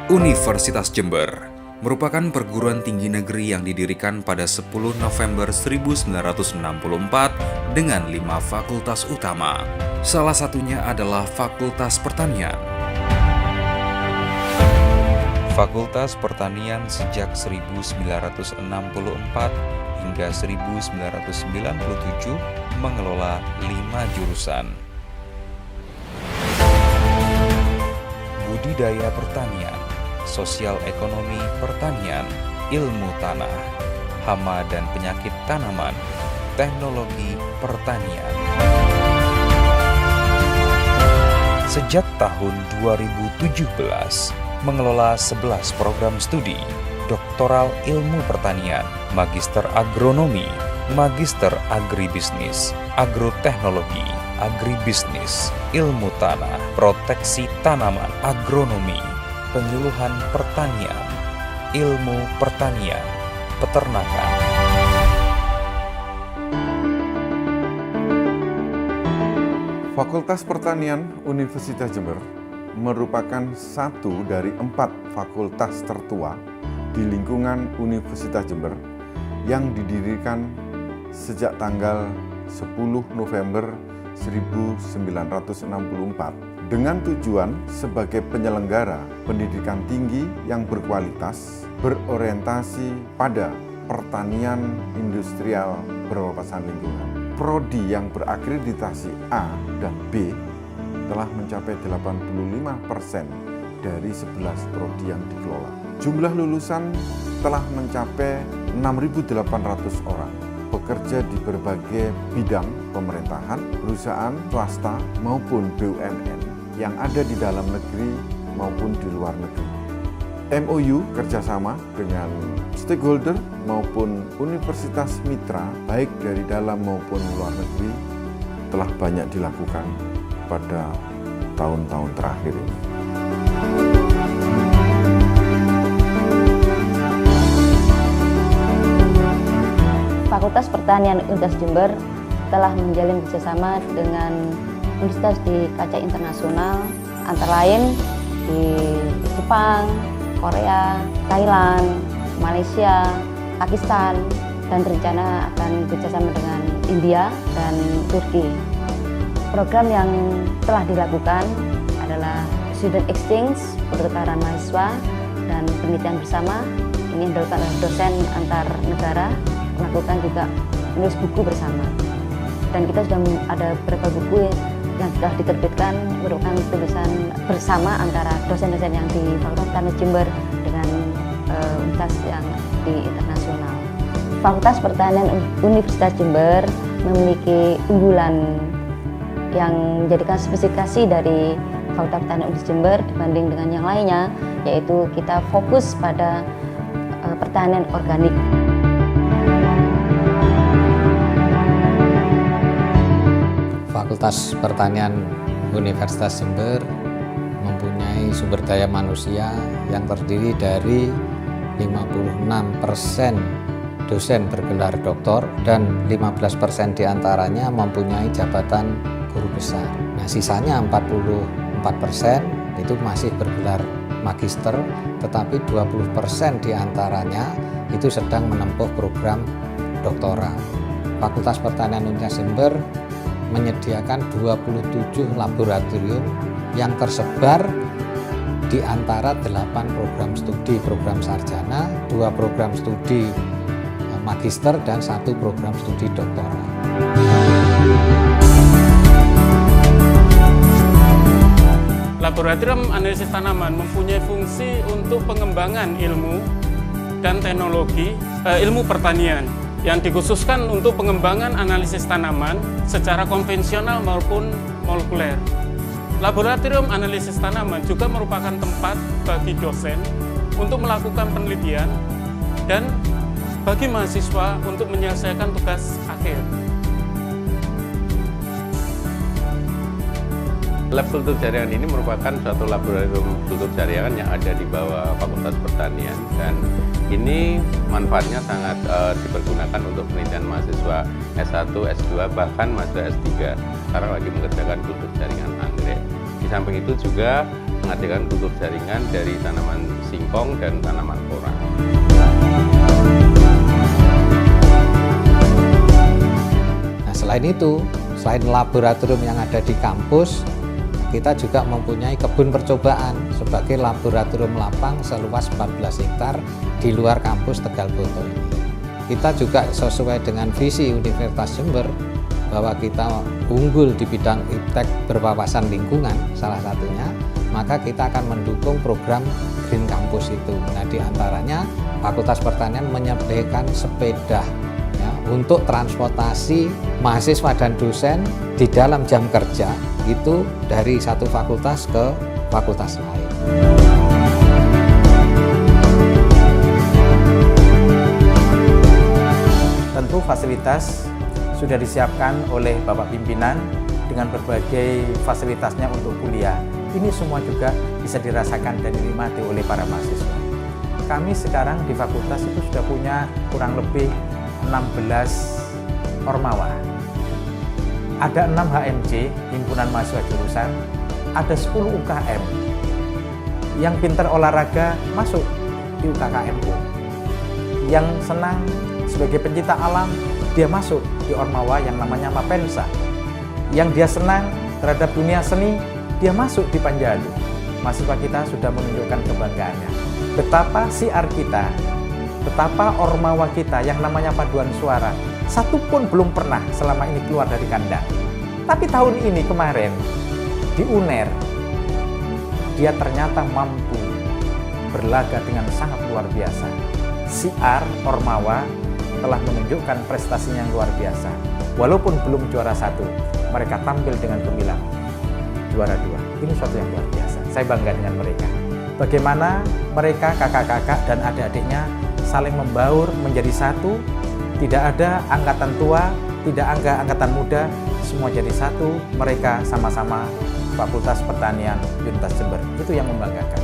Universitas Jember merupakan perguruan tinggi negeri yang didirikan pada 10 November 1964 dengan 5 fakultas utama. Salah satunya adalah Fakultas Pertanian. Fakultas Pertanian sejak 1964 hingga 1997 mengelola 5 jurusan. Budidaya pertanian, sosial ekonomi pertanian, ilmu tanah, hama dan penyakit tanaman, teknologi pertanian. Sejak tahun 2017, mengelola 11 program studi, doktoral ilmu pertanian, magister agronomi, magister agribisnis, agroteknologi, agribisnis, ilmu tanah, proteksi tanaman, agronomi, penyuluhan pertanian, ilmu pertanian, peternakan. Fakultas Pertanian Universitas Jember merupakan satu dari 4 fakultas tertua di lingkungan Universitas Jember yang didirikan sejak tanggal 10 November 1964 dengan tujuan sebagai penyelenggara pendidikan tinggi yang berkualitas, berorientasi pada pertanian industrial berwawasan lingkungan. Prodi yang berakreditasi A dan B telah mencapai 85% dari 11 prodi yang dikelola. Jumlah lulusan telah mencapai 6.800 orang, bekerja di berbagai bidang pemerintahan, perusahaan swasta maupun BUMN yang ada di dalam negeri maupun di luar negeri. MOU kerjasama dengan stakeholder maupun universitas mitra baik dari dalam maupun luar negeri telah banyak dilakukan pada tahun-tahun terakhir ini. Fakultas Pertanian Universitas Jember telah menjalin kerjasama dengan universitas di kancah internasional, antara lain di Jepang, Korea, Thailand, Malaysia, Pakistan, dan rencana akan bekerjasama dengan India dan Turki. Program yang telah dilakukan adalah student exchange, pertukaran mahasiswa, dan penelitian bersama. Ini yang dilakukan oleh dosen antar negara, melakukan juga menulis buku bersama. Dan kita sudah ada beberapa buku yang sudah diterbitkan merupakan tulisan bersama antara dosen-dosen yang di Fakultas Pertanian Jember dengan universitas yang di internasional. Fakultas Pertanian Universitas Jember memiliki unggulan yang menjadikan spesifikasi dari Fakultas Pertanian Universitas Jember dibanding dengan yang lainnya, yaitu kita fokus pada pertanian organik. Fakultas Pertanian Universitas Jember mempunyai sumber daya manusia yang terdiri dari 56% dosen bergelar doktor dan 15% diantaranya mempunyai jabatan guru besar. Nah, sisanya 44% itu masih bergelar magister, tetapi 20% diantaranya itu sedang menempuh program doktoral. Fakultas Pertanian Universitas Jember menyediakan 27 laboratorium yang tersebar di antara 8 program studi program sarjana, 2 program studi magister, dan 1 program studi doktoral. Laboratorium analisis tanaman mempunyai fungsi untuk pengembangan ilmu dan teknologi ilmu pertanian yang dikhususkan untuk pengembangan analisis tanaman secara konvensional maupun molekuler. Laboratorium analisis tanaman juga merupakan tempat bagi dosen untuk melakukan penelitian dan bagi mahasiswa untuk menyelesaikan tugas akhir. Lab kultur jaringan ini merupakan suatu laboratorium kultur jaringan yang ada di bawah Fakultas Pertanian, dan ini manfaatnya sangat dipergunakan untuk penelitian mahasiswa S1, S2, bahkan mahasiswa S3. Sekarang lagi mengerjakan kultur jaringan anggrek. Di samping itu juga mengadakan kultur jaringan dari tanaman singkong dan tanaman porang. Nah, selain itu, selain laboratorium yang ada di kampus, kita juga mempunyai kebun percobaan sebagai laboratorium lapang seluas 14 hektar di luar kampus Tegal Boto ini. Kita juga sesuai dengan visi Universitas Jember bahwa kita unggul di bidang iptek berwawasan lingkungan salah satunya, maka kita akan mendukung program Green Campus itu. Nah, di antaranya Fakultas Pertanian menyediakan sepeda ya, untuk transportasi mahasiswa dan dosen di dalam jam kerja itu dari satu fakultas ke fakultas lain. Tentu fasilitas sudah disiapkan oleh Bapak Pimpinan dengan berbagai fasilitasnya untuk kuliah. Ini semua juga bisa dirasakan dan dinikmati oleh para mahasiswa. Kami sekarang di fakultas itu sudah punya kurang lebih 16 ormawa. Ada 6 HMJ, Himpunan Mahasiswa Jurusan, ada 10 UKM. Yang pintar olahraga masuk di UKKMU. Yang senang sebagai pencinta alam, dia masuk di ormawa yang namanya Mapensa. Yang dia senang terhadap dunia seni, dia masuk di Panjalu. Mahasiswa kita sudah menunjukkan kebanggaannya. Betapa siar kita, betapa ormawa kita yang namanya paduan suara, satu pun belum pernah selama ini keluar dari kandang. Tapi tahun ini kemarin, di UNER, dia ternyata mampu berlaga dengan sangat luar biasa. Siar ormawa telah menunjukkan prestasinya yang luar biasa. Walaupun belum juara 1, mereka tampil dengan gemilang juara 2. Ini suatu yang luar biasa. Saya bangga dengan mereka. Bagaimana mereka, kakak-kakak dan adik-adiknya saling membaur menjadi satu. Tidak ada angkatan tua, tidak ada angkatan muda, semua jadi satu. Mereka sama-sama Fakultas Pertanian Universitas Jember. Itu yang membanggakan.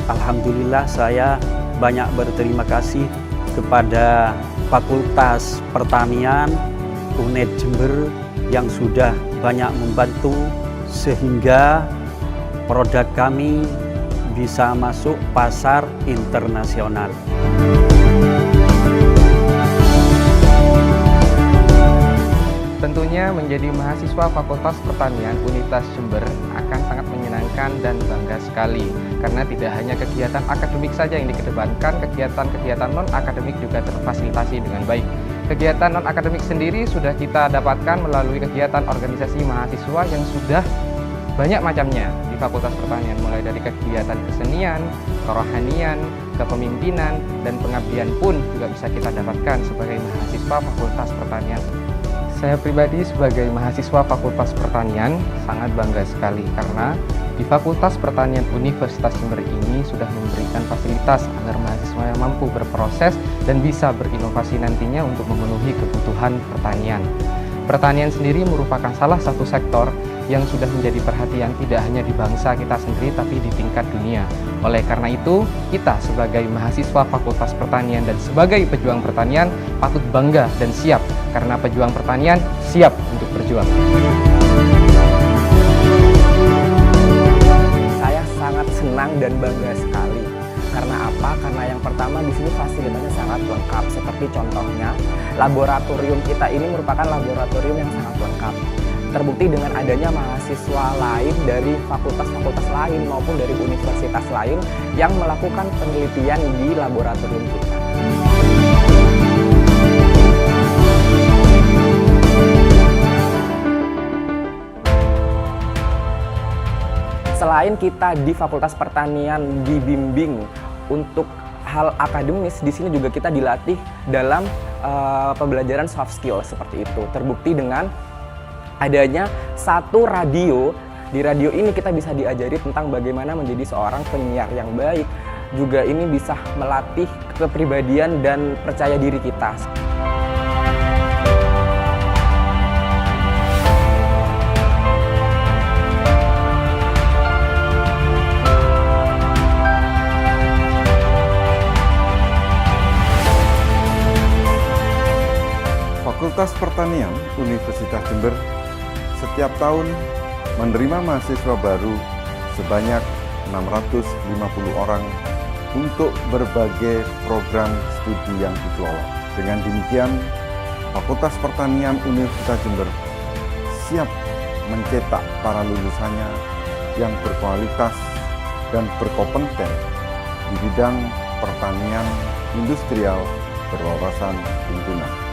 Alhamdulillah saya banyak berterima kasih kepada Fakultas Pertanian UNED Jember yang sudah banyak membantu sehingga produk kami bisa masuk pasar internasional. Tentunya menjadi mahasiswa Fakultas Pertanian Universitas Jember akan sangat menyenangkan dan bangga sekali karena tidak hanya kegiatan akademik saja yang dikedepankan, kegiatan-kegiatan non-akademik juga terfasilitasi dengan baik. Kegiatan non-akademik sendiri sudah kita dapatkan melalui kegiatan organisasi mahasiswa yang sudah banyak macamnya di Fakultas Pertanian, mulai dari kegiatan kesenian, kerohanian, kepemimpinan, dan pengabdian pun juga bisa kita dapatkan sebagai mahasiswa Fakultas Pertanian. Saya pribadi sebagai mahasiswa Fakultas Pertanian sangat bangga sekali karena di Fakultas Pertanian Universitas Jember ini sudah memberikan fasilitas agar mahasiswa yang mampu berproses dan bisa berinovasi nantinya untuk memenuhi kebutuhan pertanian. Pertanian sendiri merupakan salah satu sektor yang sudah menjadi perhatian tidak hanya di bangsa kita sendiri tapi di tingkat dunia. Oleh karena itu, kita sebagai mahasiswa Fakultas Pertanian dan sebagai pejuang pertanian patut bangga dan siap karena pejuang pertanian siap untuk berjuang. Saya sangat senang dan bangga sekali. Karena apa? Karena yang pertama di sini fasilitasnya sangat lengkap. Seperti contohnya laboratorium kita ini merupakan laboratorium yang sangat lengkap. Terbukti dengan adanya mahasiswa lain dari fakultas-fakultas lain maupun dari universitas lain yang melakukan penelitian di laboratorium kita. Selain kita di Fakultas Pertanian dibimbing untuk hal akademis, di sini juga kita dilatih dalam pembelajaran soft skill seperti itu. Terbukti dengan adanya satu radio. Di radio ini kita bisa diajari tentang bagaimana menjadi seorang penyiar yang baik. Juga ini bisa melatih kepribadian dan percaya diri kita. Fakultas Pertanian Universitas Jember setiap tahun menerima mahasiswa baru sebanyak 650 orang untuk berbagai program studi yang dikelola. Dengan demikian, Fakultas Pertanian Universitas Jember siap mencetak para lulusannya yang berkualitas dan berkompeten di bidang pertanian industrial berwawasan lingkungan.